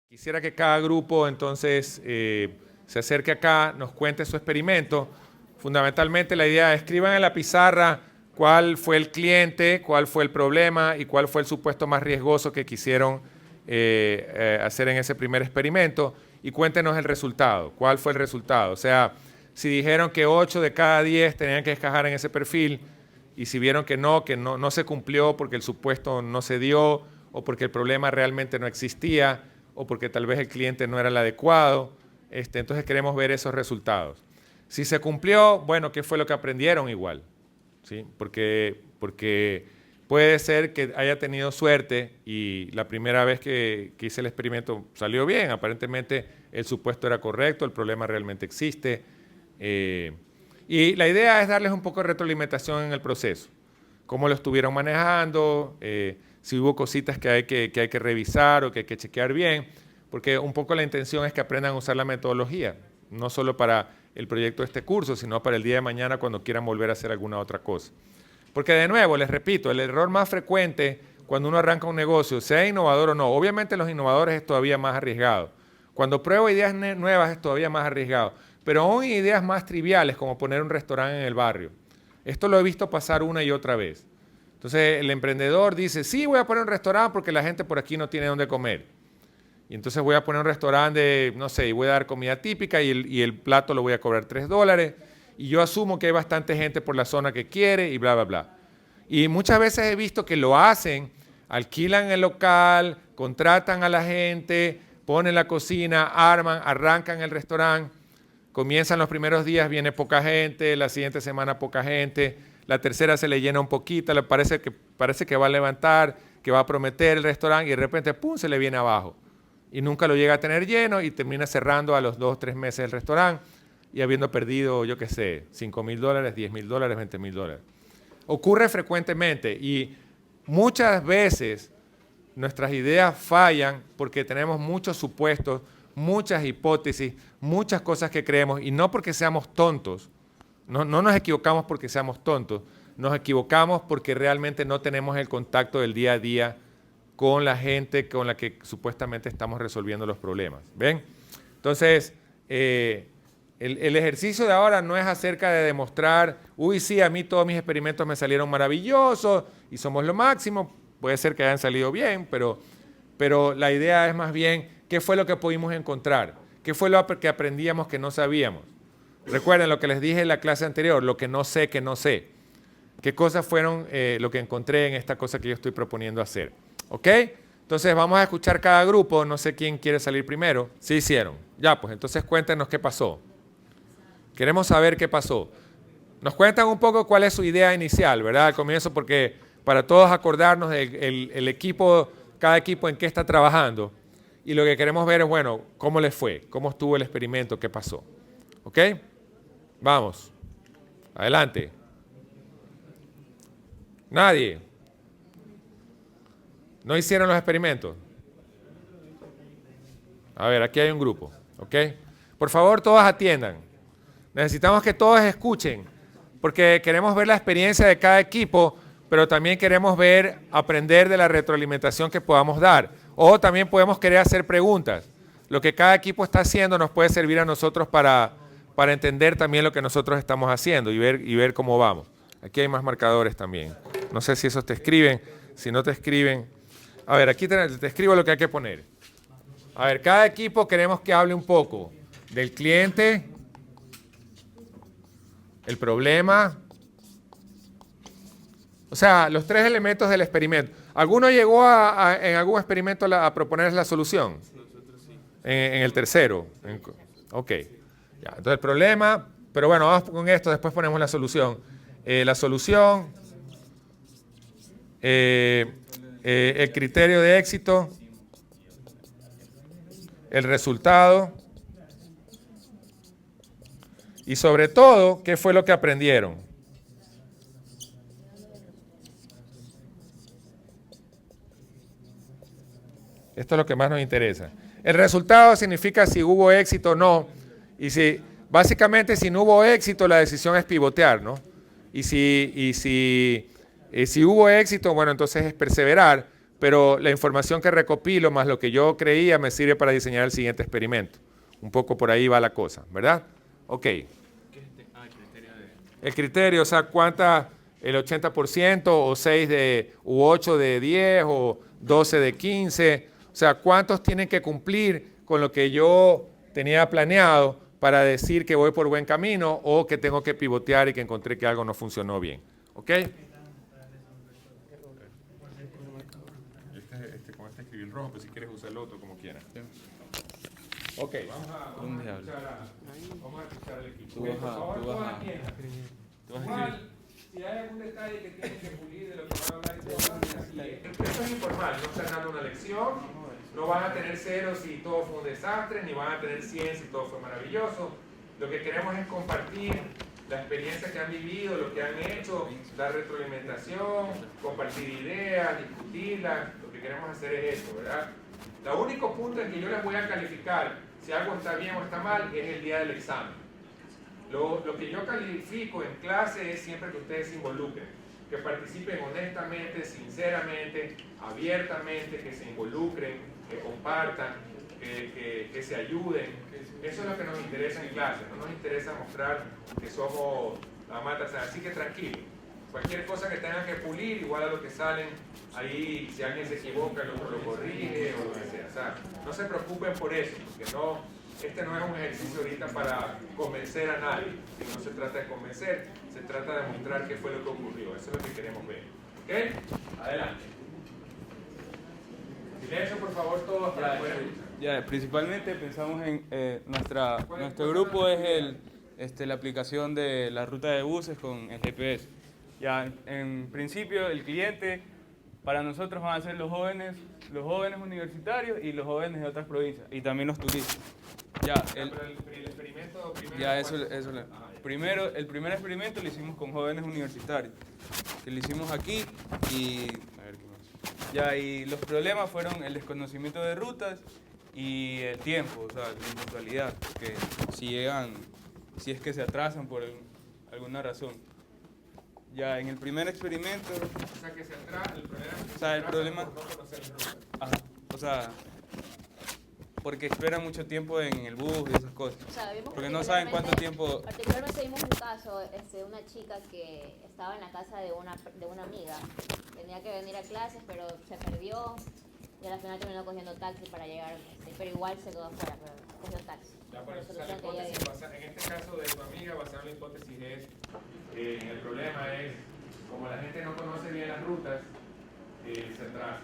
Quisiera que cada grupo entonces se acerque acá, nos cuente su experimento. Fundamentalmente la idea es escriban en la pizarra cuál fue el cliente, cuál fue el problema y cuál fue el supuesto más riesgoso que quisieron hacer en ese primer experimento y cuéntenos el resultado. ¿Cuál fue el resultado? O sea, si dijeron que 8 de cada 10 tenían que encajar en ese perfil y si vieron que no se cumplió porque el supuesto no se dio o porque el problema realmente no existía o porque tal vez el cliente no era el adecuado, entonces queremos ver esos resultados. Si se cumplió, bueno, ¿qué fue lo que aprendieron igual? ¿Sí? Porque puede ser que haya tenido suerte y la primera vez que hice el experimento salió bien, aparentemente el supuesto era correcto, el problema realmente existe. Y la idea es darles un poco de retroalimentación en el proceso, cómo lo estuvieron manejando, si hubo cositas que hay que revisar o que hay que chequear bien, porque un poco la intención es que aprendan a usar la metodología, no solo para el proyecto de este curso, sino para el día de mañana cuando quieran volver a hacer alguna otra cosa. Porque de nuevo, les repito, el error más frecuente cuando uno arranca un negocio, sea innovador o no, obviamente los innovadores es todavía más arriesgado. Cuando pruebo ideas nuevas es todavía más arriesgado, pero aún ideas más triviales como poner un restaurante en el barrio. Esto lo he visto pasar una y otra vez. Entonces el emprendedor dice, sí, voy a poner un restaurante porque la gente por aquí no tiene dónde comer. Y entonces voy a poner un restaurante de, no sé, y voy a dar comida típica y el plato lo voy a cobrar $3. Y yo asumo que hay bastante gente por la zona que quiere y bla, bla, bla. Y muchas veces he visto que lo hacen, alquilan el local, contratan a la gente, ponen la cocina, arman, arrancan el restaurante, comienzan los primeros días, viene poca gente, la siguiente semana poca gente, la tercera se le llena un poquito, le parece que va a levantar, que va a prometer el restaurante y de repente, ¡pum!, se le viene abajo. Y nunca lo llega a tener lleno y termina cerrando a los 2 o 3 meses el restaurante y habiendo perdido, yo qué sé, $5,000, $10,000, $20,000. Ocurre frecuentemente y muchas veces nuestras ideas fallan porque tenemos muchos supuestos, muchas hipótesis, muchas cosas que creemos y no porque seamos tontos. No nos equivocamos porque seamos tontos, nos equivocamos porque realmente no tenemos el contacto del día a día con la gente con la que supuestamente estamos resolviendo los problemas. ¿Ven? Entonces, el ejercicio de ahora no es acerca de demostrar, uy, sí, a mí todos mis experimentos me salieron maravillosos y somos lo máximo, puede ser que hayan salido bien, pero la idea es más bien qué fue lo que pudimos encontrar, qué fue lo que aprendíamos que no sabíamos. Recuerden lo que les dije en la clase anterior, lo que no sé, que no sé. ¿Qué cosas fueron lo que encontré en esta cosa que yo estoy proponiendo hacer? ¿Ok? Entonces vamos a escuchar cada grupo, no sé quién quiere salir primero. Sí hicieron. Ya, pues entonces cuéntenos qué pasó. Queremos saber qué pasó. Nos cuentan un poco cuál es su idea inicial, ¿verdad? Al comienzo, porque para todos acordarnos del equipo, cada equipo en qué está trabajando. Y lo que queremos ver es, bueno, cómo les fue, cómo estuvo el experimento, qué pasó. ¿Ok? Vamos. Adelante. Nadie. ¿No hicieron los experimentos? A ver, aquí hay un grupo. ¿Ok? Por favor, todos atiendan. Necesitamos que todos escuchen, porque queremos ver la experiencia de cada equipo, pero también queremos aprender de la retroalimentación que podamos dar. O también podemos querer hacer preguntas. Lo que cada equipo está haciendo nos puede servir a nosotros para entender también lo que nosotros estamos haciendo y ver cómo vamos. Aquí hay más marcadores también. No sé si esos te escriben. Si no te escriben. A ver, aquí te escribo lo que hay que poner. A ver, cada equipo queremos que hable un poco del cliente, el problema. O sea, los 3 elementos del experimento. ¿Alguno llegó en algún experimento a proponer la solución? En el tercero. Ok. Ya, entonces el problema, pero bueno, vamos con esto, después ponemos la solución. El criterio de éxito, el resultado y sobre todo, ¿qué fue lo que aprendieron? Esto es lo que más nos interesa. El resultado significa si hubo éxito o no. Y básicamente si no hubo éxito, la decisión es pivotear, ¿no? Y si hubo éxito, bueno, entonces es perseverar. pero la información que recopilo más lo que yo creía me sirve para diseñar el siguiente experimento. Un poco por ahí va la cosa, ¿verdad? Ok. El criterio, o sea, cuántas, el 80% o 6 de, u 8 de 10 o 12 de 15, o sea, cuántos tienen que cumplir con lo que yo tenía planeado para decir que voy por buen camino o que tengo que pivotear y que encontré que algo no funcionó bien. ¿Ok? Con este escribir rojo, pero si quieres usar el otro como quieras. Ok, vamos a escuchar al equipo. Por favor, todas atiendan. Igual, si hay algún detalle que tienen que pulir de lo que van a hablar, esto es informal, no están dando una lección, no van a tener 0 si todo fue un desastre, ni van a tener 100 si todo fue maravilloso. Lo que queremos es compartir la experiencia que han vivido, lo que han hecho, dar retroalimentación, compartir ideas, discutirlas. Lo que queremos hacer es eso, ¿verdad? El único punto en que yo les voy a calificar si algo está bien o está mal es el día del examen. Lo que yo califico en clase es siempre que ustedes se involucren, que participen honestamente, sinceramente, abiertamente, que se involucren, que compartan, que se ayuden. Eso es lo que nos interesa en clase, no nos interesa mostrar que somos la mata, o sea, así que tranquilo. Cualquier cosa que tengan que pulir, igual a lo que salen, ahí si alguien se equivoca, el otro lo corrige o lo que sea. O sea, no se preocupen por eso, porque este no es un ejercicio ahorita para convencer a nadie. Si no se trata de convencer, se trata de mostrar qué fue lo que ocurrió. Eso es lo que queremos ver. ¿Ok? Adelante. Silencio, por favor, todos para poder escuchar. Ya, principalmente pensamos en nuestro grupo es la aplicación de la ruta de buses con el GPS. Ya, en principio el cliente para nosotros van a ser los jóvenes universitarios y los jóvenes de otras provincias y también los turistas. Ya, el experimento primero. Ya, primero, el primer experimento lo hicimos con jóvenes universitarios, que lo hicimos aquí y a ver qué más. Ya, y los problemas fueron el desconocimiento de rutas y el tiempo, o sea, la impuntualidad, que si es que se atrasan por alguna razón. Ya, en el primer experimento... O sea, que se atrasa, el problema por no conocer la ruta. Ajá, o sea, porque esperan mucho tiempo en el bus y esas cosas. O sea, porque no saben cuánto tiempo... Particularmente vimos un caso, una chica que estaba en la casa de una amiga. Tenía que venir a clases, pero se perdió y al final terminó cogiendo taxi para llegar, pero igual se quedó afuera, pero cogió taxi. Ya, por eso, la hipótesis en este caso de tu amiga, basada en la hipótesis es, el problema es, como la gente no conoce bien las rutas, se atrasa.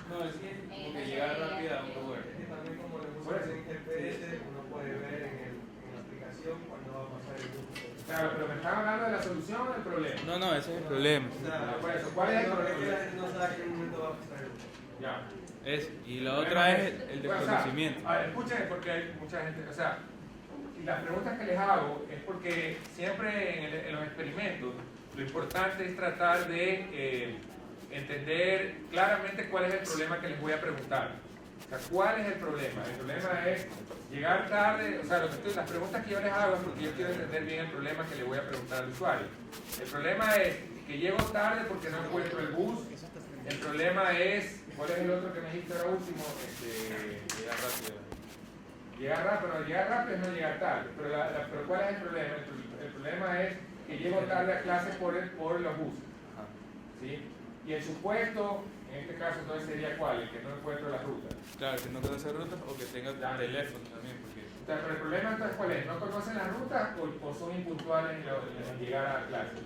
No, es que llegar rápido a un lugar. Es que también como le puso en GPS, uno puede ver en la aplicación cuándo va a pasar el bus. Claro, pero me están hablando de la solución o del problema. No, ese es el problema. O sea, Por eso, ¿cuál es el problema? Es que la gente no sabe en qué momento va a pasar el bus. Ya. Y la otra es el desconocimiento. O sea, a ver, escuchen, porque hay mucha gente, o sea, y las preguntas que les hago es porque siempre en los experimentos lo importante es tratar de entender claramente cuál es el problema que les voy a preguntar. O sea, ¿cuál es el problema? El problema es llegar tarde, o sea, las preguntas que yo les hago es porque yo quiero entender bien el problema que le voy a preguntar al usuario. El problema es que llego tarde porque no encuentro el bus. El problema es, ¿cuál es el otro que me dijiste ahora último? Llegar rápido. Llegar rápido es no llegar tarde. Pero ¿cuál es el problema? El problema es que llego tarde a clase por los buses. ¿Sí? Y el supuesto, en este caso entonces sería ¿cuál? El que no encuentro la ruta. Claro, que no conoce rutas o que tenga teléfono también. Porque... O sea, pero el problema entonces ¿cuál es? ¿No conocen las rutas o son impuntuales en llegar a clase?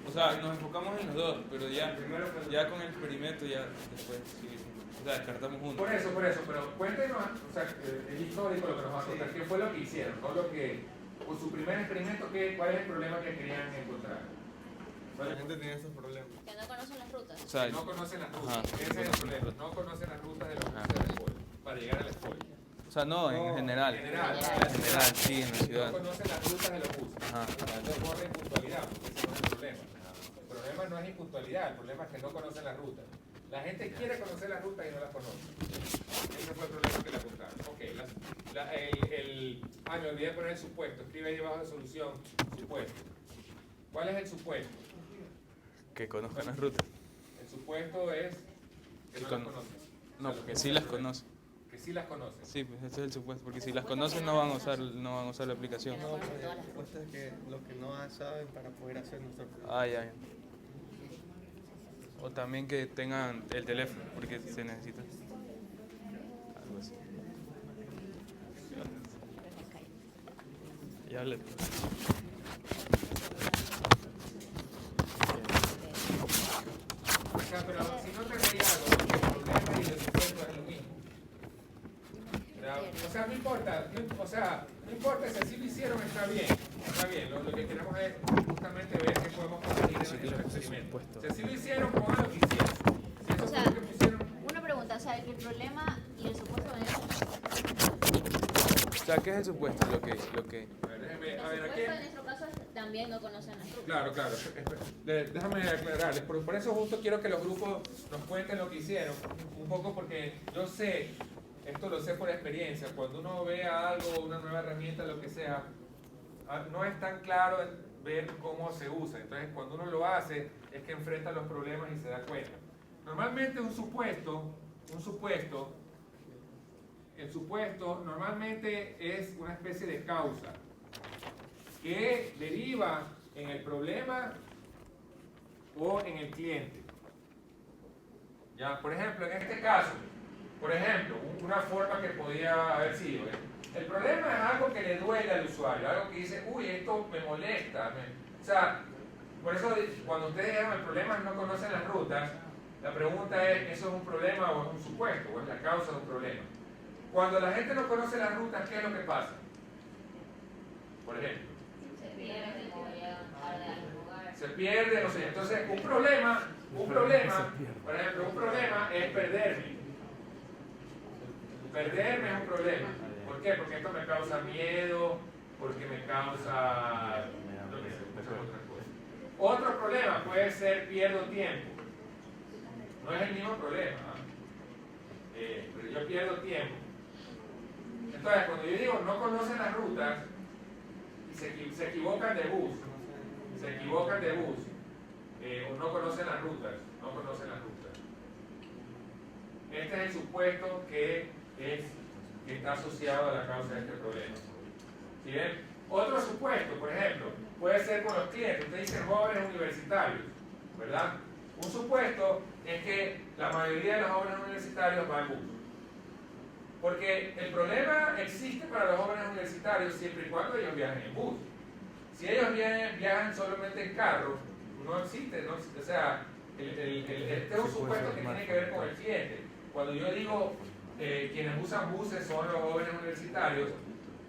O sea, nos enfocamos en los dos, pero ya con el experimento ya después sí, o sea, descartamos uno. Por eso, pero cuéntenos, o sea, es histórico lo que nos va a contar, ¿qué fue lo que hicieron? Por su primer experimento, ¿cuál es el problema que querían encontrar? La gente tiene esos problemas. Que no conocen las rutas. O sea, No conocen las rutas, ese es el problema, no conocen las rutas de los buses de la escuela, para llegar a la escuela. O sea, no, en general. En general, Sí, en la ciudad. no conocen las rutas de los buses. Ajá. No corre impuntualidad, porque ese no es el problema. El problema no es impuntualidad, el problema es que no conocen las rutas. La gente quiere conocer las rutas y no las conoce. Ese fue el problema que le apuntaron. Ok, me olvidé de poner el supuesto. Escribe ahí debajo de solución, supuesto. ¿Cuál es el supuesto? Que conozcan las rutas. El supuesto es Que Que no con- las conocen. No, porque sí las conocen. Que sí las conocen. Sí, pues ese es el supuesto, porque si las conocen no van a usar la aplicación. Que no conocen todas las supuesto es que lo que no saben para poder hacer nuestro producto. Ah, ya. O también que tengan el teléfono, porque se necesita. Algo así. Ya le... O sea, pero si no te reías, el problema y el supuesto es lo mismo. O sea, no importa, no importa si así lo hicieron, está bien. Está bien, lo que queremos es justamente ver qué podemos conseguir en el experimento. Si así lo hicieron, pongan lo que hicieron. Si eso O sea, fue lo que pusieron, una pregunta, o sea, el problema y el supuesto de eso. O sea, ¿qué es el supuesto? Lo que... a ver, déjeme, El a ver, supuesto aquí. en nuestro caso también no conocen las rutas. Claro, claro. Déjame aclararles. Por eso justo quiero que los grupos nos cuenten lo que hicieron. Un poco porque yo sé, esto lo sé por experiencia, cuando uno ve algo, una nueva herramienta, lo que sea, no es tan claro ver cómo se usa. Entonces, cuando uno lo hace, es que enfrenta los problemas y se da cuenta. Normalmente el supuesto normalmente es una especie de causa que deriva en el problema o en el cliente. Ya, por ejemplo, en este caso, una forma que podía haber sido, el problema es algo que le duele al usuario, algo que dice, uy, esto me molesta. O sea, por eso cuando ustedes dijeron el problema es no conocen las rutas, la pregunta es, ¿eso es un problema o es un supuesto? ¿O es la causa de un problema? Cuando la gente no conoce las rutas, ¿qué es lo que pasa? Por ejemplo, Se pierden o llegan tarde al lugar. se pierde, no sé. Entonces, un problema, por ejemplo, un problema es perderme. Perderme es un problema. ¿Por qué? Porque esto me causa miedo, porque me causa, no sé, muchas otras cosas. Otro problema puede ser pierdo tiempo. No es el mismo problema, pero yo pierdo tiempo. Entonces, cuando yo digo no conocen las rutas, y se equivocan de bus, o no conocen las rutas, Este es el supuesto que está asociado a la causa de este problema. ¿Sí ven? Otro supuesto, por ejemplo, puede ser con los clientes. Usted dice jóvenes universitarios, ¿verdad? Un supuesto es que la mayoría de los jóvenes universitarios van en bus. Porque el problema existe para los jóvenes universitarios siempre y cuando ellos viajen en bus. Si ellos viajan solamente en carro, no existe, o sea, este es un supuesto que tiene que ver con el cliente. Cuando yo digo quienes usan buses son los jóvenes universitarios,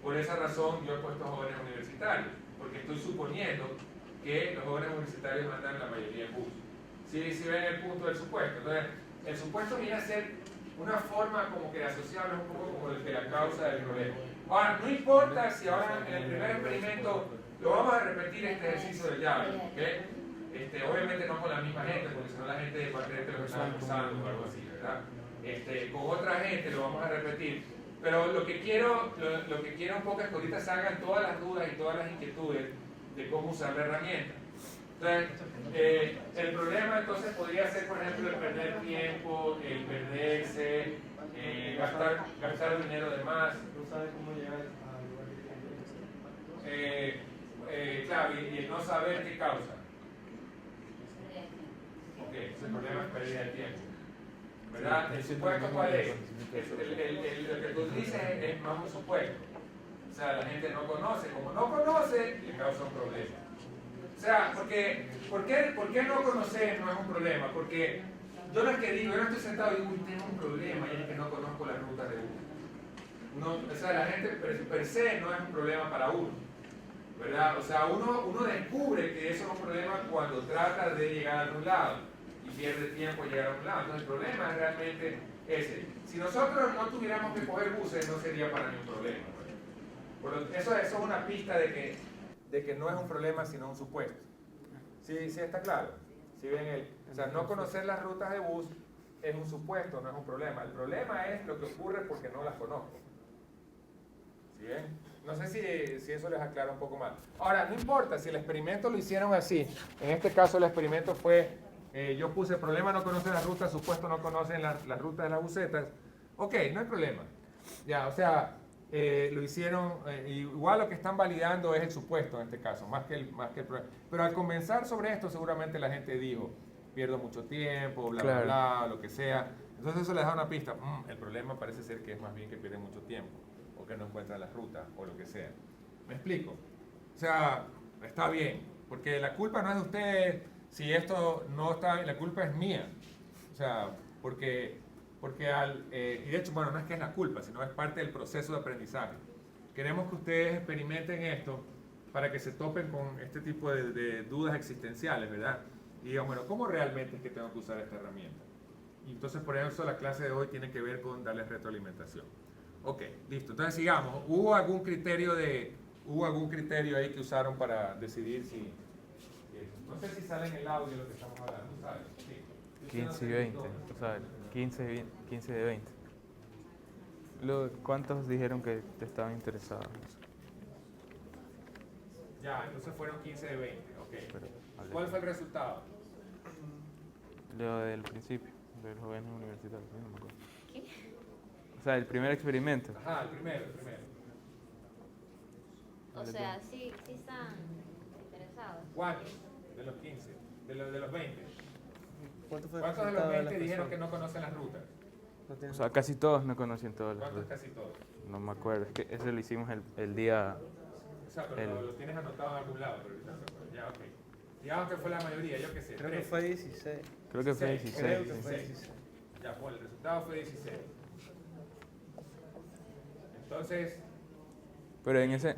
por esa razón yo he puesto jóvenes universitarios, porque estoy suponiendo que los jóvenes universitarios andan la mayoría en bus. Si ven el punto del supuesto. Entonces, el supuesto viene a ser una forma como que de asociarlo un poco como el que la causa del problema. Ahora, no importa si ahora en el primer experimento lo vamos a repetir este ejercicio del llave, ¿ok? Obviamente no con la misma gente, porque si no la gente va a creer que lo estamos usando o algo así, ¿verdad? Con otra gente lo vamos a repetir. Pero lo que quiero un poco es que ahorita salgan todas las dudas y todas las inquietudes de cómo usar la herramienta. Entonces, el problema entonces podría ser, por ejemplo, el perder tiempo, el perderse, gastar dinero de más. No sabe cómo llegar al lugar que quiere. Claro, y el no saber qué causa. Ok, ese problema es pérdida de tiempo. ¿Verdad? ¿El supuesto cuál es? Lo que tú dices es más un supuesto. O sea, la gente no conoce. Como no conoce, le causa un problema. O sea, ¿por qué no conocer no es un problema? Porque yo no es que digo, yo no estoy sentado y digo, tengo un problema y es que no conozco las rutas de uno. No, o sea, la gente per se no es un problema para uno. ¿Verdad? O sea, uno descubre que eso es un problema cuando trata de llegar a algún lado y pierde tiempo en llegar a un lado. Entonces el problema es realmente ese. Si nosotros no tuviéramos que coger buses, no sería para mí un problema. Eso es una pista de que no es un problema, sino un supuesto. ¿Sí está claro? ¿Sí ven o sea, no conocer las rutas de bus es un supuesto, no es un problema. El problema es lo que ocurre porque no las conozco. ¿Sí ven? No sé si eso les aclara un poco más. Ahora, no importa si el experimento lo hicieron así. En este caso el experimento fue yo puse problema no conocen las rutas, supuesto no conocen las rutas de las bucetas. Ok, no hay problema. Ya, o sea, lo hicieron, igual lo que están validando es el supuesto en este caso, más que el problema. Pero al comenzar sobre esto, seguramente la gente dijo, pierdo mucho tiempo, bla, Claro. bla, bla, lo que sea. Entonces eso les da una pista. El problema parece ser que es más bien que pierden mucho tiempo, o que no encuentran las rutas, o lo que sea. ¿Me explico? O sea, está bien, porque la culpa no es de ustedes, si esto no está bien, la culpa es mía. O sea, porque y de hecho, bueno, no es que es la culpa, sino es parte del proceso de aprendizaje. Queremos que ustedes experimenten esto para que se topen con este tipo de dudas existenciales, ¿verdad? Y digan, bueno, ¿cómo realmente es que tengo que usar esta herramienta? Y entonces, por eso, la clase de hoy tiene que ver con darles retroalimentación. Ok, listo. Entonces, sigamos. ¿Hubo algún criterio ahí que usaron para decidir si... no sé si sale en el audio lo que estamos hablando, ¿sabes? Sí. 15 y 20, o sea, 15 de 20. ¿Cuántos dijeron que estaban interesados? Ya, entonces fueron 15 de 20, ok. Pero, ¿Cuál fue el resultado? Lo del principio, de los jóvenes universitarios, no me acuerdo. ¿Qué? O sea, el primer experimento. Ajá, el primero. O sea, sí están interesados. ¿Cuántos de los 15? De los 20. ¿Cuánto fue el ¿Cuántos de los resultado de 20 las dijeron que personas? no conocen las rutas? No tiene- O sea, casi todos no conocían todas las ¿Cuántos rutas. casi todos? No me acuerdo, es que eso lo hicimos el día... O sea, pero lo tienes anotado en algún lado, pero ahorita no recuerdo. Ya, ok. Digamos que fue la mayoría, yo qué sé. Creo que 3. fue 16. Creo que fue 16, 16. Creo que sí. fue 16. Ya, pues el resultado fue 16. Entonces, Pero en ese...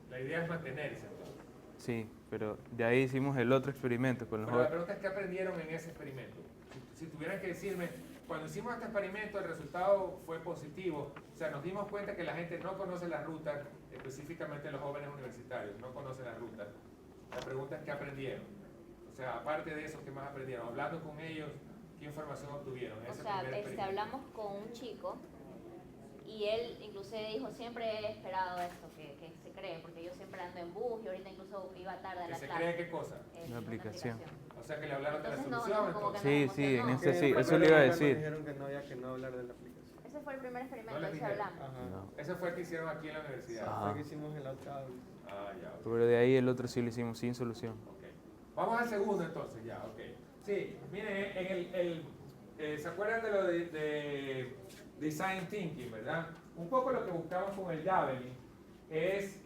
la idea es mantenerse. Entonces. sí, pero de ahí hicimos el otro experimento con los Pero la jóvenes. pregunta es, ¿qué aprendieron en ese experimento? Si tuvieran que decirme, cuando hicimos este experimento el resultado fue positivo, o sea, nos dimos cuenta que la gente no conoce las rutas, específicamente los jóvenes universitarios, no conocen las rutas. La pregunta es, ¿qué aprendieron? O sea, aparte de eso, ¿qué más aprendieron? Hablando con ellos, ¿qué información obtuvieron en O ese sea, primer experimento? hablamos con un chico y él incluso dijo, siempre he esperado esto, que se cree, porque yo siempre ando en bus y ahorita incluso iba tarde a ¿Que la se clase. cree qué cosa? Una aplicación. O sea, que le hablaron de la Entonces, solución, como que entonces. no, Sí, sí, en no. ese sí, Que eso le iba a nos decir. dijeron que no había que no hablar de la aplicación. Ese fue el primer experimento, No les eso dijeron. hablamos. Ajá. No. Ese fue el que hicieron aquí en la universidad. Ajá. Fue que hicimos en la otra aula. Ah, ya, ok. Pero de ahí el otro sí lo hicimos sin solución. Ok. Vamos al segundo entonces, ya, ok. Sí, miren, ¿se acuerdan de lo de Design Thinking, verdad? Un poco lo que buscamos con el Javelin es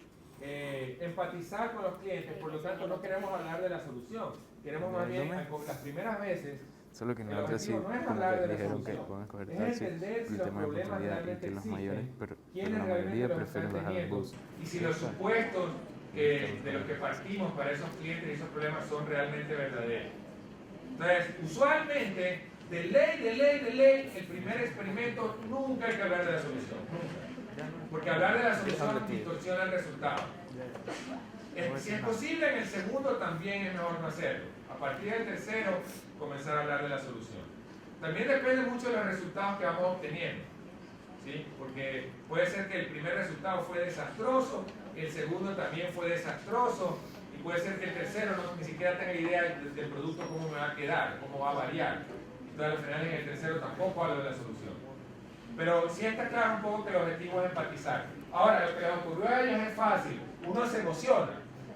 empatizar con los clientes, por lo tanto no queremos hablar de la solución, queremos más bien, con las primeras veces, Solo que en el la otra sí, objetivo no es como hablar que de la dijeron que solución, pueden escoger es taxi entender por si el los tema de problemas oportunidad y realmente que los existen, mayores, pero quiénes la realmente mayoría los prefieren están bajar el teniendo, bus. y si los supuestos de los que partimos para esos clientes y esos problemas son realmente verdaderos. Entonces, usualmente, de ley, el primer experimento nunca hay que hablar de la solución, nunca. Porque hablar de la solución distorsiona el resultado. Si es posible, en el segundo también es mejor no hacerlo. A partir del tercero, comenzar a hablar de la solución. También depende mucho de los resultados que vamos obteniendo, ¿sí? Porque puede ser que el primer resultado fue desastroso, el segundo también fue desastroso, y puede ser que el tercero ni siquiera tenga idea del producto, cómo me va a quedar, cómo va a variar. Entonces, al final, en el tercero tampoco hablo de la solución. Pero sí está claro un poco que el objetivo es empatizar. Ahora, lo que les ocurrió a ellos es fácil. Uno se emociona.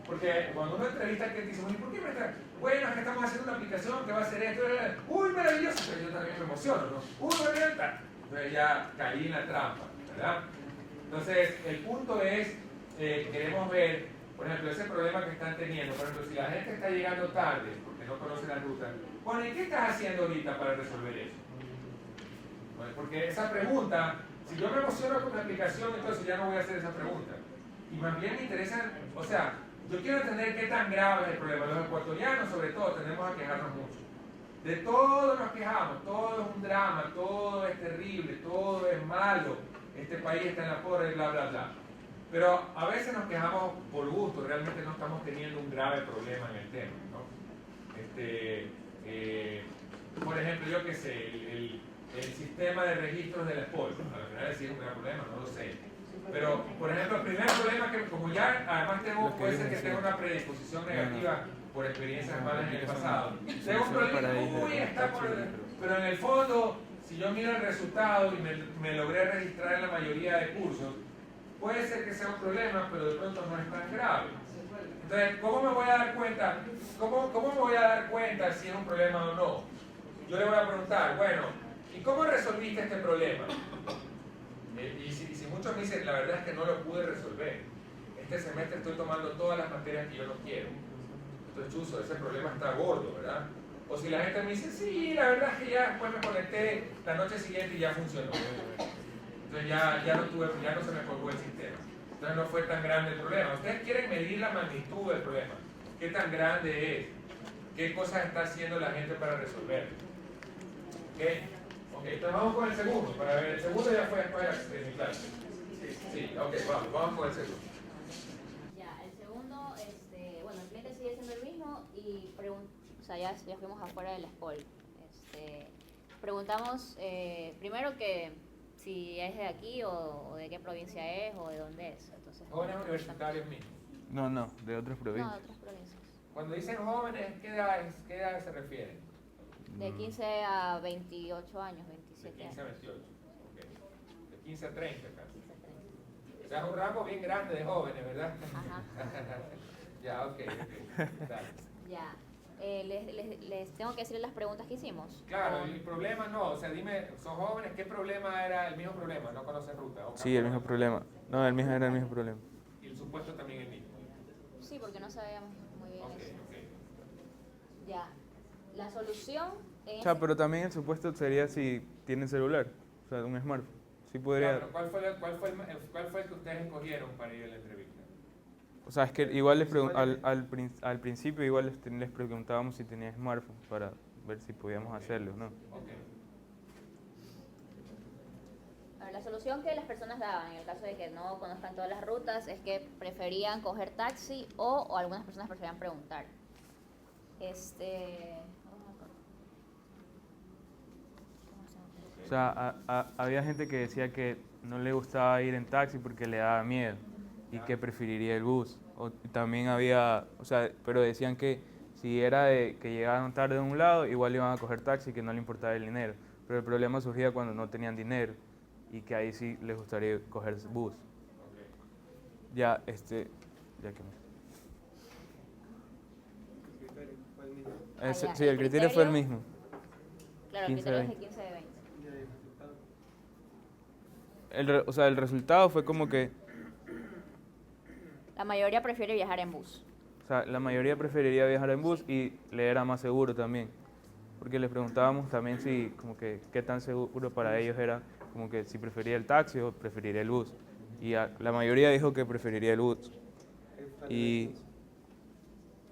Porque cuando uno entrevista al cliente dice, "Bueno, ¿y por qué me trae? Bueno, es que estamos haciendo una aplicación que va a hacer esto. Uy, maravilloso. Pero yo también me emociono, ¿no? Uy, maravilloso. Entonces ya caí en la trampa, ¿verdad? Entonces, el punto es, queremos ver, por ejemplo, ese problema que están teniendo. Por ejemplo, si la gente está llegando tarde porque no conoce la ruta, bueno, ¿y qué estás haciendo ahorita para resolver eso? Bueno, porque esa pregunta, si yo me emociono con la aplicación, entonces ya no voy a hacer esa pregunta. Y más bien me interesa, o sea, yo quiero entender qué tan grave es el problema. Los ecuatorianos, sobre todo, tendemos a quejarnos mucho. De todo nos quejamos, todo es un drama, todo es terrible, todo es malo, este país está en la porra y bla, bla, bla. Pero a veces nos quejamos por gusto, realmente no estamos teniendo un grave problema en el tema, ¿no? Por ejemplo, yo qué sé, el sistema de registros del spoil, a lo final sí es un gran problema, no lo sé. Pero, por ejemplo, el primer problema que como ya además tengo, puede ser que tenga una predisposición negativa por experiencias malas en el pasado. Tengo un problema, pero en el fondo, si yo miro el resultado y me logré registrar en la mayoría de cursos, puede ser que sea un problema, pero de pronto no es tan grave. Entonces, ¿cómo me voy a dar cuenta? ¿Cómo me voy a dar cuenta si es un problema o no? Yo le voy a preguntar, bueno, ¿y cómo resolviste este problema? Y si muchos me dicen, la verdad es que no lo pude resolver. Este semestre estoy tomando todas las materias que yo no quiero. Entonces, chuzo, ese problema está gordo, ¿verdad? O si la gente me dice, sí, la verdad es que ya después me conecté la noche siguiente y ya funcionó. Entonces ya no se me colgó el sistema. Entonces no fue tan grande el problema. Ustedes quieren medir la magnitud del problema. ¿Qué tan grande es? ¿Qué cosas está haciendo la gente para resolverlo? ¿Ok? Ok, entonces vamos con el segundo, para ver, el segundo ya fue después de mi clase. Sí, ok, vamos con el segundo. Ya, el segundo, bueno, el cliente sigue siendo el mismo y o sea, ya fuimos afuera de la SPOL. Preguntamos primero que si es de aquí o de qué provincia es o de dónde es. Entonces, Jóvenes universitarios mismos. No, de otras no, provincias. de otras provincias. Cuando dicen jóvenes, ¿qué edad se refieren? De 15 a 28 años, De 27 15 a años. 28. Ok. De 15 a 30 casi. 15 a 30. O sea, es un rango bien grande de jóvenes, ¿verdad? Ajá. Ya, ok. Dale. Ya. Les tengo que decir las preguntas que hicimos. Claro, O- el problema no, o sea, dime, son jóvenes, ¿qué problema era el mismo problema? No conocen ruta. O Sí, el mismo problema. No, el mismo era el mismo problema. Y el supuesto también el mismo. Sí, porque no sabíamos muy bien Ok, eso. ok. Ya. La solución O sea, pero también el supuesto sería si tienen celular, o sea, un smartphone. Sí podría. Claro, ¿cuál fue el que ustedes escogieron para ir a la entrevista? O sea, es que igual al principio igual les preguntábamos si tenían smartphone para ver si podíamos hacerlo, ¿no? Ok. A ver, la solución que las personas daban en el caso de que no conozcan todas las rutas es que preferían coger taxi o algunas personas preferían preguntar. O sea, había gente que decía que no le gustaba ir en taxi porque le daba miedo y que preferiría el bus. O también había, o sea, pero decían que si era de que llegaban tarde de un lado, igual iban a coger taxi, que no le importaba el dinero. Pero el problema surgía cuando no tenían dinero y que ahí sí les gustaría coger bus. Ya, ya que Fue el mismo. Ya, sí, el criterio fue el mismo. Claro, el 15 criterio de es de 15 de 20. Y el resultado. O sea, el resultado fue como que, La mayoría prefiere viajar en bus. o sea, la mayoría preferiría viajar en bus y le era más seguro también. Porque les preguntábamos también si, como que, qué tan seguro para ellos era, como que si prefería el taxi o preferiría el bus. Y la mayoría dijo que preferiría el bus. Y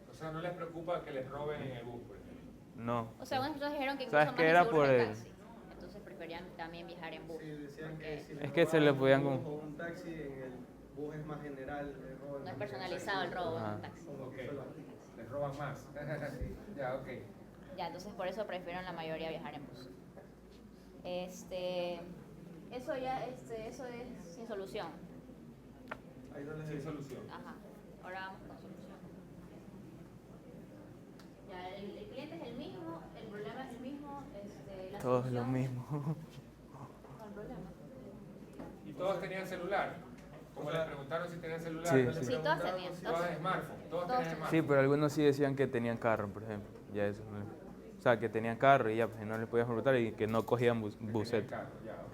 O sea, ¿no les preocupa que les roben en el bus, por ejemplo? no. O sea, algunas personas dijeron que incluso ¿Sabes más qué era inseguros por el el- taxi. Entonces preferían también viajar en bus. Sí, decían porque que si Es que se le robaban podían un como- bus o un taxi, en el bus es más general. no es personalizado el robo en un taxi. Ok. Les roban más. Ya, ok. Ya, entonces por eso prefieren la mayoría viajar en bus. Eso es sin solución. Ahí no les Sin solución. Ajá. Ahora vamos con solución. Ya, el cliente es el mismo, el problema es el mismo, la Todo es lo solución- mismo. No, el problema. ¿Y todos tenían celular? Como les preguntaron si tenían celular. Sí, ¿no les sí. Sí, todas preguntaron tenían, si todas todas tenían. smartphone. Todos Todos tenían tenían. Sí, smartphone. pero algunos sí decían que tenían carro, por ejemplo. Ya eso no. O sea, que tenían carro y ya, pues no les podías preguntar y que no cogían Que tenían buseta. carro, ya, ok.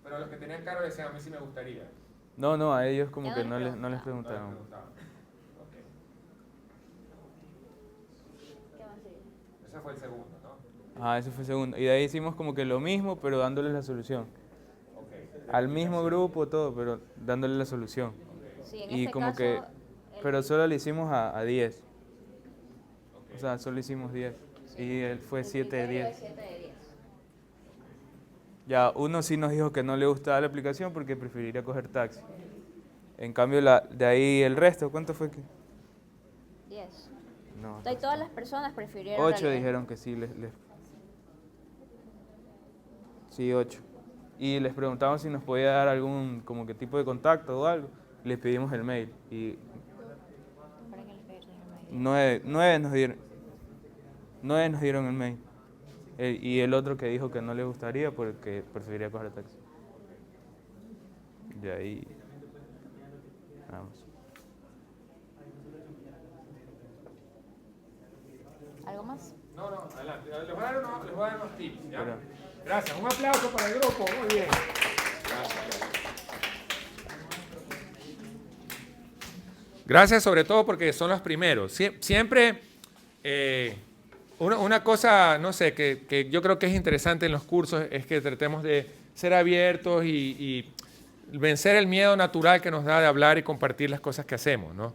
Pero los que tenían carro decían, a mí sí me gustaría. No, a ellos como Ya que no les no les No les preguntaban. preguntaban. Ok. ¿Qué más sigue? Ese fue el segundo, ¿no? Ah, ese fue el segundo. Y de ahí hicimos como que lo mismo, pero dándoles la solución. Ok. Al mismo grupo, todo, pero dándole la solución. Sí, en Y este como caso, que, el- pero solo le hicimos a 10. Ok. O sea, solo hicimos 10. sí, Y él fue el 7 de criterio 10. es 7 de 10. Ya, uno sí nos dijo que no le gustaba la aplicación porque preferiría coger taxi. En cambio, de ahí el resto, ¿cuánto fue que? 10. No. Y todas las personas prefirieron... 8 realidad- dijeron que sí, Sí, 8. y les preguntamos si nos podía dar algún como que tipo de contacto o algo. Les pedimos el mail y ¿Para qué les pediste el mail? 9 nos dieron el mail. Y el otro que dijo que no le gustaría porque preferiría coger taxi. De ahí. Vamos. ¿Algo más? No, adelante. Les voy a dar unos tips. ¿ya? Pero- Gracias. Un aplauso para el grupo. Muy bien. Gracias sobre todo porque son los primeros. Siempre una cosa, no sé, que yo creo que es interesante en los cursos es que tratemos de ser abiertos y vencer el miedo natural que nos da de hablar y compartir las cosas que hacemos, ¿no?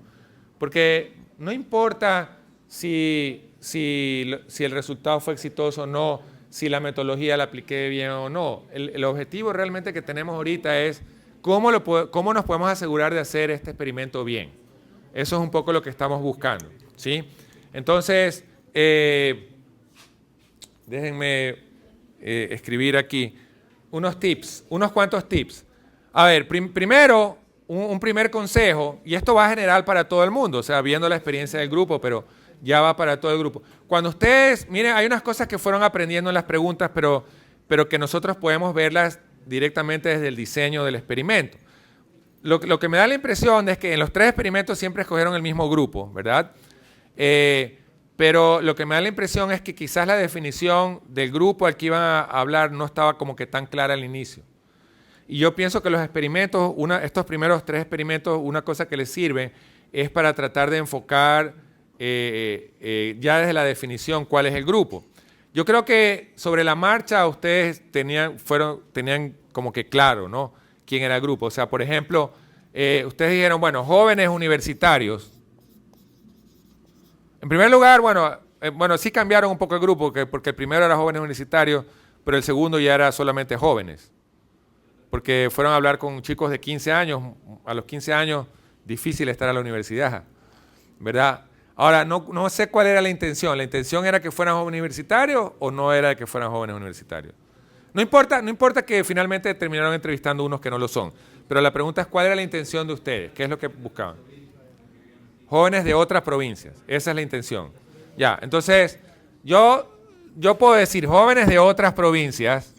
Porque no importa si el resultado fue exitoso o no, si la metodología la apliqué bien o no. El objetivo realmente que tenemos ahorita es cómo nos podemos asegurar de hacer este experimento bien. Eso es un poco lo que estamos buscando, ¿sí? Entonces, déjenme escribir aquí unos tips, unos cuantos tips. A ver, primero, un primer consejo, y esto va general para todo el mundo, o sea, viendo la experiencia del grupo, pero ya va para todo el grupo. Cuando ustedes, miren, hay unas cosas que fueron aprendiendo en las preguntas, pero que nosotros podemos verlas directamente desde el diseño del experimento. Lo que me da la impresión es que en los 3 experimentos siempre escogieron el mismo grupo, ¿verdad? Pero lo que me da la impresión es que quizás la definición del grupo al que iban a hablar no estaba como que tan clara al inicio. Y yo pienso que los experimentos, estos primeros 3 experimentos, una cosa que les sirve es para tratar de enfocar ya desde la definición cuál es el grupo. Yo creo que sobre la marcha ustedes tenían como que claro, ¿no?, quién era el grupo. O sea, por ejemplo, ustedes dijeron, bueno, jóvenes universitarios. En primer lugar, bueno, sí cambiaron un poco el grupo, porque el primero era jóvenes universitarios, pero el segundo ya era solamente jóvenes. Porque fueron a hablar con chicos de 15 años, a los 15 años, difícil estar a la universidad, ¿verdad? Ahora, no sé cuál era la intención. ¿La intención era que fueran jóvenes universitarios o no era que fueran jóvenes universitarios? No importa que finalmente terminaron entrevistando unos que no lo son, pero la pregunta es cuál era la intención de ustedes, qué es lo que buscaban. Jóvenes de otras provincias, esa es la intención. Ya, entonces, yo puedo decir jóvenes de otras provincias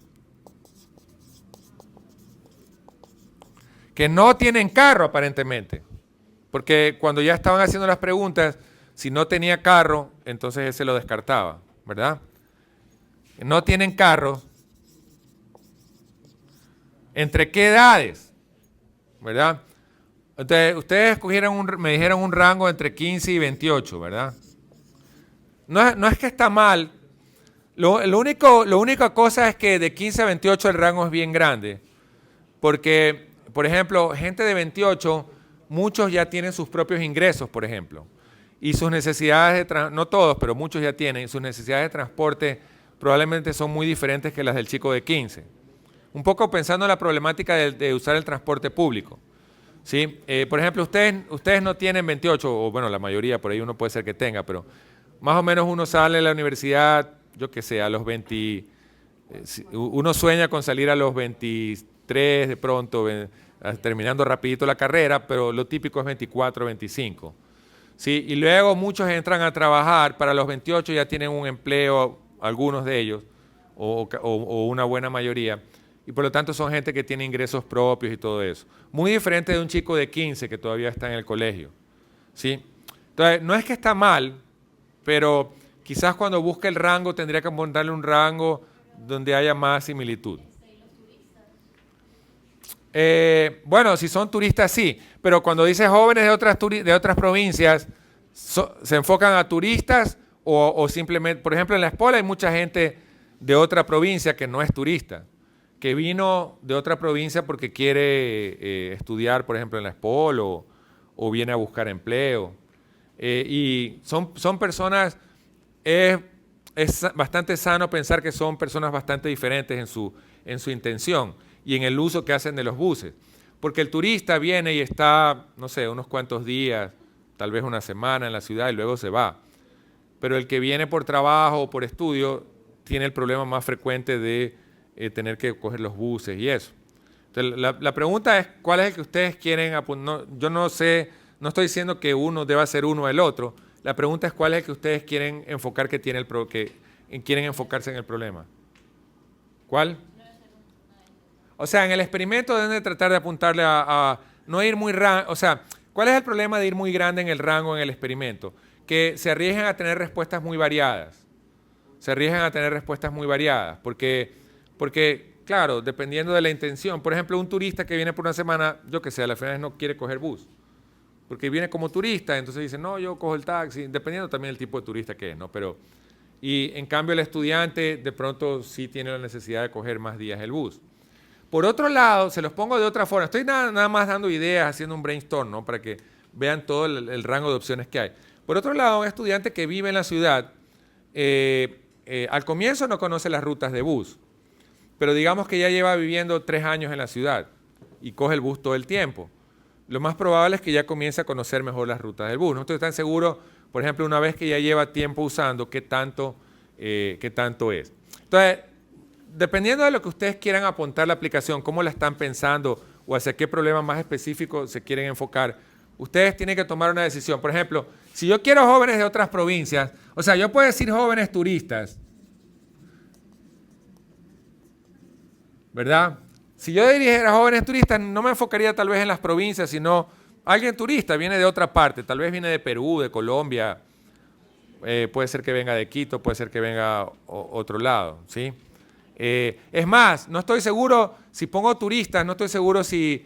que no tienen carro aparentemente, porque cuando ya estaban haciendo las preguntas, si no tenía carro, entonces ese lo descartaba, ¿verdad? No tienen carro. ¿Entre qué edades? ¿Verdad? Entonces, ustedes me dijeron un rango entre 15 y 28, ¿verdad? No es que está mal. Lo única cosa es que de 15 a 28 el rango es bien grande. Porque, por ejemplo, gente de 28, muchos ya tienen sus propios ingresos, por ejemplo. Y sus necesidades, no todos, pero muchos ya tienen, sus necesidades de transporte probablemente son muy diferentes que las del chico de 15. Un poco pensando en la problemática de usar el transporte público, ¿sí? Por ejemplo, ustedes no tienen 28, o bueno, la mayoría, por ahí uno puede ser que tenga, pero más o menos uno sale de la universidad, yo qué sé, a los 20, uno sueña con salir a los 23 de pronto, terminando rapidito la carrera, pero lo típico es 24, 25. ¿Sí? Y luego muchos entran a trabajar, para los 28 ya tienen un empleo, algunos de ellos, o una buena mayoría, y por lo tanto son gente que tiene ingresos propios y todo eso. Muy diferente de un chico de 15 que todavía está en el colegio, ¿sí? Entonces, no es que está mal, pero quizás cuando busque el rango tendría que darle un rango donde haya más similitud. Bueno, si son turistas sí, pero cuando dice jóvenes de otras provincias, ¿se enfocan a turistas o simplemente, por ejemplo, en la Espola hay mucha gente de otra provincia que no es turista, que vino de otra provincia porque quiere estudiar, por ejemplo, en la Espola o viene a buscar empleo. Y son personas, es bastante sano pensar que son personas bastante diferentes en su intención y en el uso que hacen de los buses. Porque el turista viene y está, no sé, unos cuantos días, tal vez una semana en la ciudad y luego se va. Pero el que viene por trabajo o por estudio tiene el problema más frecuente de tener que coger los buses y eso. Entonces, la pregunta es, ¿cuál es el que ustedes quieren apuntar? Yo no sé, no estoy diciendo que uno deba ser uno o el otro. La pregunta es, ¿cuál es el que ustedes quieren enfocar que tiene quieren enfocarse en el problema? ¿Cuál? O sea, en el experimento deben de tratar de apuntarle a no ir muy o sea, ¿cuál es el problema de ir muy grande en el rango en el experimento? Que se arriesgan a tener respuestas muy variadas. Se arriesgan a tener respuestas muy variadas, porque claro, dependiendo de la intención. Por ejemplo, un turista que viene por una semana, yo que sé, a la final no quiere coger bus, porque viene como turista, entonces dice, no, yo cojo el taxi, dependiendo también del tipo de turista que es, ¿no? Y en cambio el estudiante de pronto sí tiene la necesidad de coger más días el bus. Por otro lado, se los pongo de otra forma, estoy nada más dando ideas, haciendo un brainstorm, ¿no? Para que vean todo el rango de opciones que hay. Por otro lado, un estudiante que vive en la ciudad, al comienzo no conoce las rutas de bus, pero digamos que ya lleva viviendo 3 años en la ciudad y coge el bus todo el tiempo. Lo más probable es que ya comience a conocer mejor las rutas del bus. No estoy tan seguro, por ejemplo, una vez que ya lleva tiempo usando, qué tanto es. Entonces, dependiendo de lo que ustedes quieran apuntar la aplicación, cómo la están pensando o hacia qué problema más específico se quieren enfocar, ustedes tienen que tomar una decisión. Por ejemplo, si yo quiero jóvenes de otras provincias, o sea, yo puedo decir jóvenes turistas, ¿verdad? Si yo dirigiera a jóvenes turistas, no me enfocaría tal vez en las provincias, sino alguien turista, viene de otra parte, tal vez viene de Perú, de Colombia, puede ser que venga de Quito, puede ser que venga otro lado, ¿sí? Es más, no estoy seguro, si pongo turistas, no estoy seguro si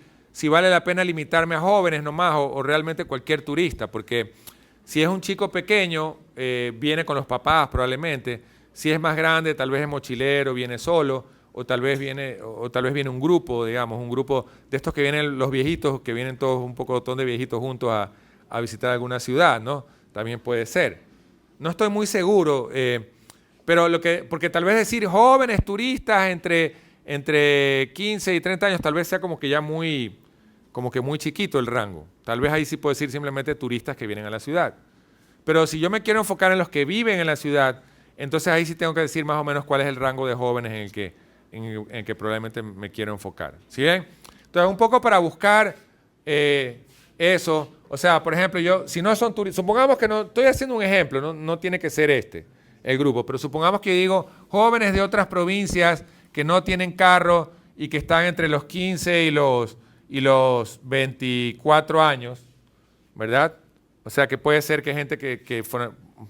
vale la pena limitarme a jóvenes nomás o realmente cualquier turista, porque si es un chico pequeño, viene con los papás probablemente, si es más grande, tal vez es mochilero, viene solo, o tal vez viene un grupo, digamos, un grupo de estos que vienen los viejitos, que vienen todos un pocotón de viejitos juntos a visitar alguna ciudad, ¿no? También puede ser. No estoy muy seguro, pero porque tal vez decir jóvenes turistas entre 15 y 30 años, tal vez sea como que muy chiquito el rango. Tal vez ahí sí puedo decir simplemente turistas que vienen a la ciudad. Pero si yo me quiero enfocar en los que viven en la ciudad, entonces ahí sí tengo que decir más o menos cuál es el rango de jóvenes en el que probablemente me quiero enfocar. ¿Sí ven? Entonces, un poco para buscar eso. O sea, por ejemplo, si no son turistas, supongamos que no, estoy haciendo un ejemplo, no tiene que ser el grupo, pero supongamos que digo jóvenes de otras provincias que no tienen carro y que están entre los 15 y los 24 años, ¿verdad? O sea, que puede ser que gente que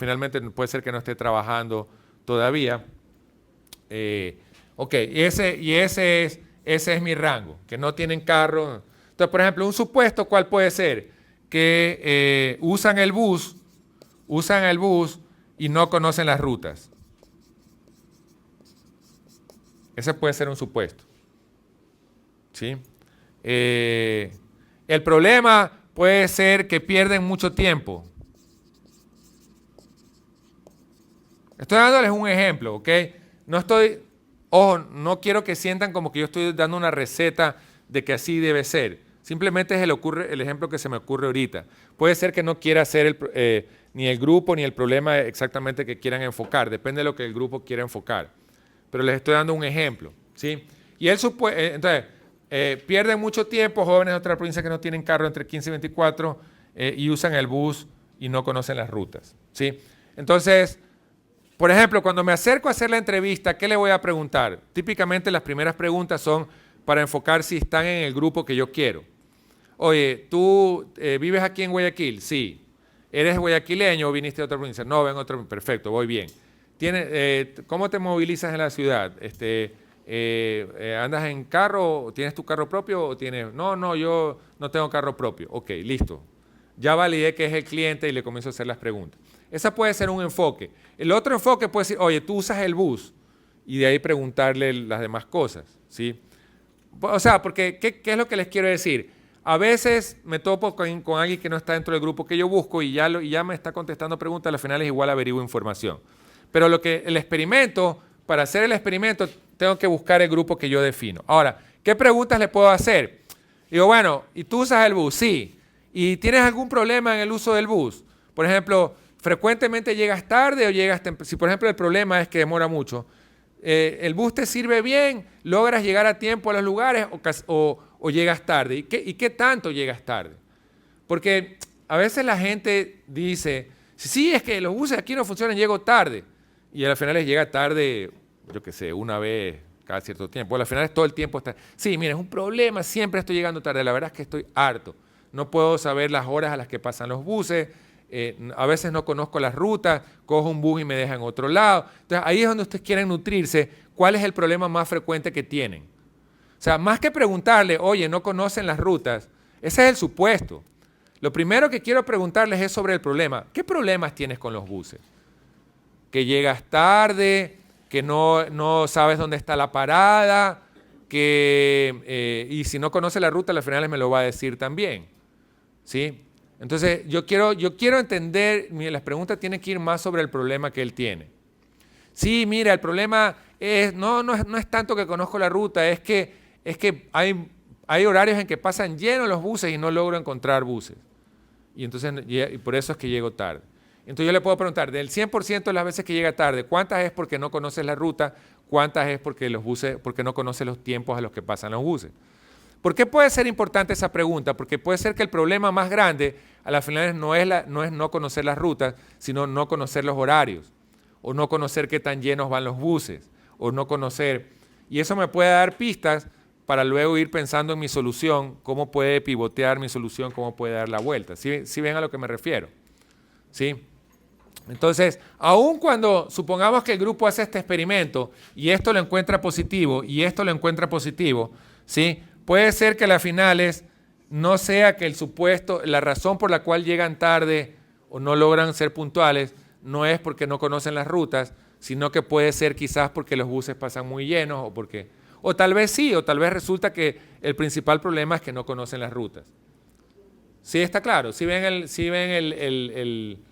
finalmente puede ser que no esté trabajando todavía. Ok, y ese es mi rango, que no tienen carro. Entonces, por ejemplo, un supuesto, ¿cuál puede ser? Que usan el bus y no conocen las rutas. Ese puede ser un supuesto. ¿Sí? El problema puede ser que pierden mucho tiempo. Estoy dándoles un ejemplo, ¿ok? No quiero que sientan como que yo estoy dando una receta de que así debe ser. Simplemente es el ejemplo que se me ocurre ahorita. Puede ser que no quiera hacer ni el grupo ni el problema exactamente que quieran enfocar. Depende de lo que el grupo quiera enfocar. Pero les estoy dando un ejemplo, ¿sí? Y entonces, pierden mucho tiempo jóvenes de otra provincia que no tienen carro entre 15 y 24 y usan el bus y no conocen las rutas, ¿sí? Entonces, por ejemplo, cuando me acerco a hacer la entrevista, ¿qué le voy a preguntar? Típicamente las primeras preguntas son para enfocar si están en el grupo que yo quiero. Oye, ¿tú vives aquí en Guayaquil? Sí. ¿Eres guayaquileño o viniste de otra provincia? No, vengo de otra provincia. Perfecto, voy bien. ¿Cómo te movilizas en la ciudad? ¿Andas en carro? ¿Tienes tu carro propio? ¿O tienes? No, yo no tengo carro propio. Ok, listo. Ya validé que es el cliente y le comienzo a hacer las preguntas. Esa puede ser un enfoque. El otro enfoque puede ser, oye, tú usas el bus, y de ahí preguntarle las demás cosas, ¿sí? O sea, porque, ¿qué es lo que les quiero decir? A veces me topo con alguien que no está dentro del grupo que yo busco y ya me está contestando preguntas, al final es igual averiguo información. Pero para hacer el experimento, tengo que buscar el grupo que yo defino. Ahora, ¿qué preguntas le puedo hacer? Digo, bueno, ¿y tú usas el bus? Sí. ¿Y tienes algún problema en el uso del bus? Por ejemplo, ¿frecuentemente llegas tarde o llegas temprano? Si, por ejemplo, el problema es que demora mucho, ¿El bus te sirve bien? ¿Logras llegar a tiempo a los lugares o llegas tarde? ¿Y qué tanto llegas tarde? Porque a veces la gente dice, sí, es que los buses aquí no funcionan, llego tarde. Y al final les llega tarde, yo qué sé, una vez cada cierto tiempo. Al final es todo el tiempo está. Sí, mira, es un problema, siempre estoy llegando tarde. La verdad es que estoy harto. No puedo saber las horas a las que pasan los buses. A veces no conozco las rutas, cojo un bus y me deja en otro lado. Entonces ahí es donde ustedes quieren nutrirse. ¿Cuál es el problema más frecuente que tienen? O sea, más que preguntarle, oye, no conocen las rutas, ese es el supuesto. Lo primero que quiero preguntarles es sobre el problema. ¿Qué problemas tienes con los buses? Que llegas tarde, que no sabes dónde está la parada, y si no conoce la ruta, al final me lo va a decir también. ¿Sí? Entonces, yo quiero entender, las preguntas tienen que ir más sobre el problema que él tiene. Sí, mira, el problema es, no es tanto que conozco la ruta, es que hay horarios en que pasan llenos los buses y no logro encontrar buses. Y entonces, y por eso es que llego tarde. Entonces yo le puedo preguntar, del 100% de las veces que llega tarde, ¿cuántas es porque no conoces la ruta? ¿Cuántas es porque no conoces los tiempos a los que pasan los buses? ¿Por qué puede ser importante esa pregunta? Porque puede ser que el problema más grande a las finales no es no conocer las rutas, sino no conocer los horarios, o no conocer qué tan llenos van los buses, o no conocer. Y eso me puede dar pistas para luego ir pensando en mi solución, cómo puede pivotear mi solución, cómo puede dar la vuelta. ¿Sí ven a lo que me refiero? ¿Sí? Entonces, aun cuando supongamos que el grupo hace este experimento y esto lo encuentra positivo y esto lo encuentra positivo, ¿sí? Puede ser que a las finales no sea que la razón por la cual llegan tarde o no logran ser puntuales no es porque no conocen las rutas, sino que puede ser quizás porque los buses pasan muy llenos o tal vez sí, o tal vez resulta que el principal problema es que no conocen las rutas. ¿Sí está claro? ¿Sí ven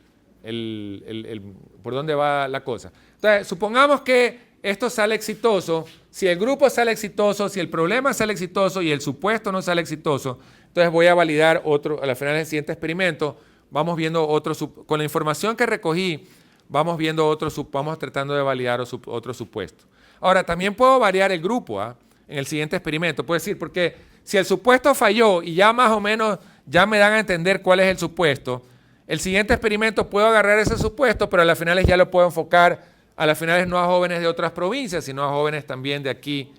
por dónde va la cosa? Entonces, supongamos que esto sale exitoso. Si el grupo sale exitoso, si el problema sale exitoso y el supuesto no sale exitoso, entonces voy a validar a la final del siguiente experimento, vamos viendo con la información que recogí, vamos tratando de validar otro supuesto. Ahora, también puedo variar el grupo en el siguiente experimento. Puedo decir, porque si el supuesto falló y ya más o menos ya me dan a entender cuál es el supuesto, el siguiente experimento puedo agarrar ese supuesto, pero a las finales ya lo puedo enfocar a las finales no a jóvenes de otras provincias, sino a jóvenes también de aquí.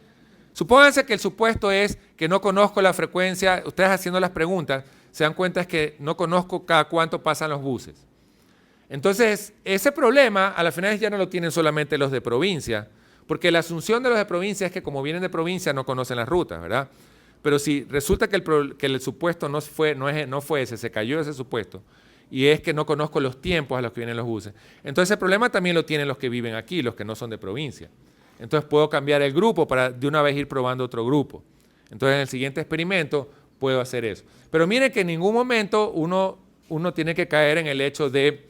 Supónganse que el supuesto es que no conozco la frecuencia, ustedes haciendo las preguntas, se dan cuenta es que no conozco cada cuánto pasan los buses. Entonces, ese problema a las finales ya no lo tienen solamente los de provincia, porque la asunción de los de provincia es que como vienen de provincia no conocen las rutas, ¿verdad? Pero si resulta que el supuesto no fue ese, se cayó ese supuesto, y es que no conozco los tiempos a los que vienen los buses. Entonces el problema también lo tienen los que viven aquí, los que no son de provincia. Entonces puedo cambiar el grupo para de una vez ir probando otro grupo. Entonces en el siguiente experimento puedo hacer eso. Pero miren que en ningún momento uno tiene que caer en el hecho de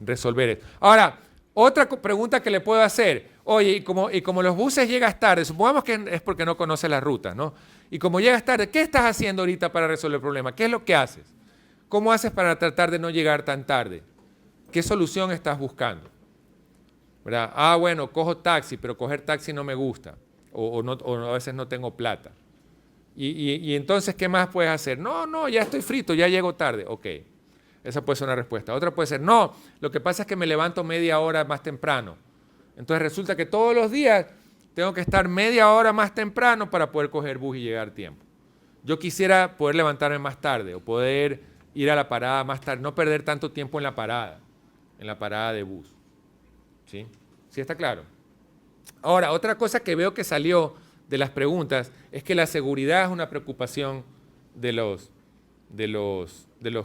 resolver esto. Ahora, otra pregunta que le puedo hacer, oye, y como los buses llegas tarde, supongamos que es porque no conoces la ruta, ¿no? Y como llegas tarde, ¿qué estás haciendo ahorita para resolver el problema? ¿Qué es lo que haces? ¿Cómo haces para tratar de no llegar tan tarde? ¿Qué solución estás buscando? ¿Verdad? Bueno, cojo taxi, pero coger taxi no me gusta, o a veces no tengo plata. Y entonces, ¿qué más puedes hacer? No, ya estoy frito, ya llego tarde. Ok, esa puede ser una respuesta. Otra puede ser, no, lo que pasa es que me levanto media hora más temprano. Entonces resulta que todos los días tengo que estar media hora más temprano para poder coger bus y llegar a tiempo. Yo quisiera poder levantarme más tarde o poder ir a la parada más tarde, no perder tanto tiempo en la parada de bus. ¿Sí? ¿Sí está claro? Ahora, otra cosa que veo que salió de las preguntas es que la seguridad es una preocupación de los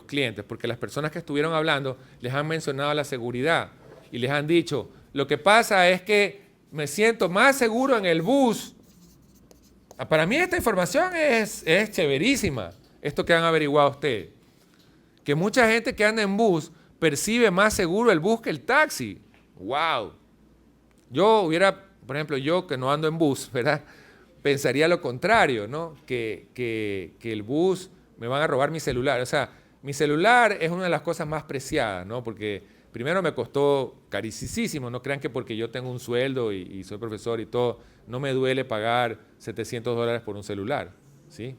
clientes, porque las personas que estuvieron hablando les han mencionado la seguridad y les han dicho, lo que pasa es que me siento más seguro en el bus. Para mí esta información es chéverísima, esto que han averiguado ustedes. Que mucha gente que anda en bus percibe más seguro el bus que el taxi. ¡Wow! Por ejemplo, yo que no ando en bus, ¿verdad? Pensaría lo contrario, ¿no? Que el bus me van a robar mi celular. O sea, mi celular es una de las cosas más preciadas, ¿no? Porque primero me costó carísimo, no crean que porque yo tengo un sueldo y soy profesor y todo, no me duele pagar $700 por un celular, ¿sí?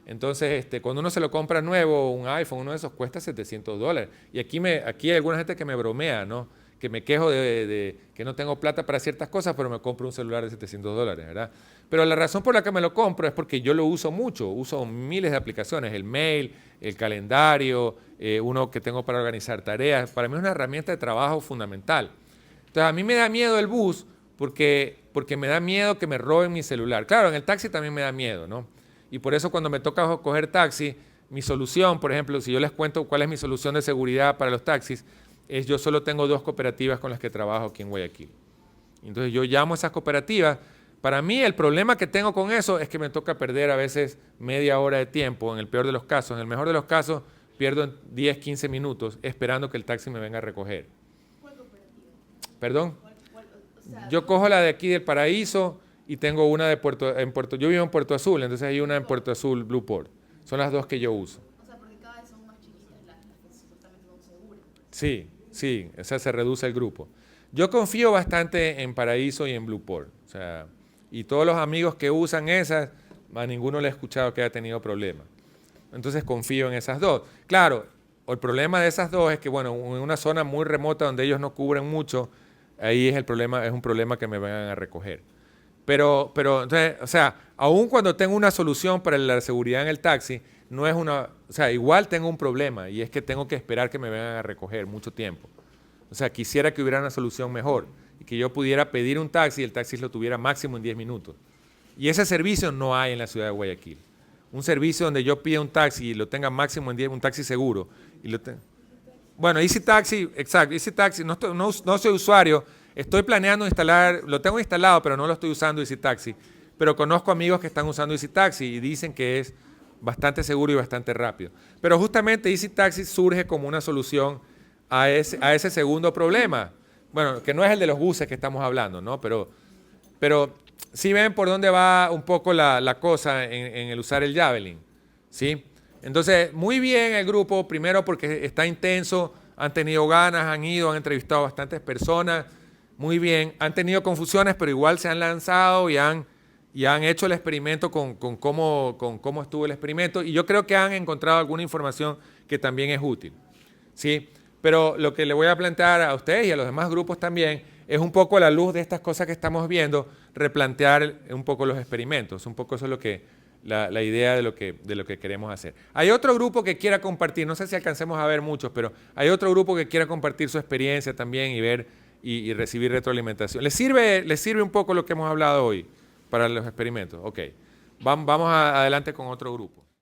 Entonces, cuando uno se lo compra nuevo, un iPhone, uno de esos cuesta $700. Y aquí hay alguna gente que me bromea, ¿no? Que me quejo de que no tengo plata para ciertas cosas, pero me compro un celular de $700, ¿verdad? Pero la razón por la que me lo compro es porque yo lo uso mucho, uso miles de aplicaciones, el mail, el calendario, uno que tengo para organizar tareas. Para mí es una herramienta de trabajo fundamental. Entonces, a mí me da miedo el bus porque me da miedo que me roben mi celular. Claro, en el taxi también me da miedo, ¿no? Y por eso cuando me toca coger taxi, mi solución, por ejemplo, si yo les cuento cuál es mi solución de seguridad para los taxis, es yo solo tengo 2 cooperativas con las que trabajo aquí en Guayaquil. Entonces yo llamo a esas cooperativas. Para mí el problema que tengo con eso es que me toca perder a veces media hora de tiempo, en el peor de los casos. En el mejor de los casos pierdo 10, 15 minutos esperando que el taxi me venga a recoger. ¿Cuál cooperativa? ¿Perdón? O sea, Yo cojo la de aquí del Paraíso y tengo una de yo vivo en Puerto Azul, entonces hay una en Puerto Azul, Blueport. Son las 2 que yo uso. o sea, porque cada vez son más chiquitas las que supuestamente son seguras. Sí, esa se reduce el grupo. Yo confío bastante en Paraíso y en Blueport. O sea, y todos los amigos que usan esas, a ninguno le he escuchado que haya tenido problemas. Entonces confío en esas 2. Claro, el problema de esas 2 es que, bueno, en una zona muy remota donde ellos no cubren mucho, ahí es un problema que me vengan a recoger. Pero entonces, o sea, aun cuando tengo una solución para la seguridad en el taxi, no es o sea, igual tengo un problema y es que tengo que esperar que me vengan a recoger mucho tiempo. O sea, quisiera que hubiera una solución mejor y que yo pudiera pedir un taxi y el taxi lo tuviera máximo en 10 minutos. Y ese servicio no hay en la ciudad de Guayaquil. Un servicio donde yo pida un taxi y lo tenga máximo en 10, un taxi seguro. Bueno, Easy Taxi, exacto, Easy Taxi, no soy usuario, estoy planeando instalar, lo tengo instalado, pero no lo estoy usando Easy Taxi. Pero conozco amigos que están usando Easy Taxi y dicen que es bastante seguro y bastante rápido. Pero justamente Easy Taxi surge como una solución a ese segundo problema. Bueno, que no es el de los buses que estamos hablando, ¿no? Pero sí ven por dónde va un poco la cosa en el usar el Javelin, ¿sí? Entonces, muy bien el grupo, primero porque está intenso, han tenido ganas, han entrevistado a bastantes personas, muy bien, han tenido confusiones, pero igual se han lanzado y han hecho el experimento con cómo estuvo el experimento, y yo creo que han encontrado alguna información que también es útil, ¿sí? Pero lo que le voy a plantear a ustedes y a los demás grupos también es un poco a la luz de estas cosas que estamos viendo, replantear un poco los experimentos, un poco eso es lo que la idea de lo que queremos hacer. Hay otro grupo que quiera compartir, no sé si alcancemos a ver muchos, pero hay otro grupo que quiera compartir su experiencia también y ver y recibir retroalimentación. ¿Les sirve un poco lo que hemos hablado hoy para los experimentos? Ok, vamos adelante con otro grupo.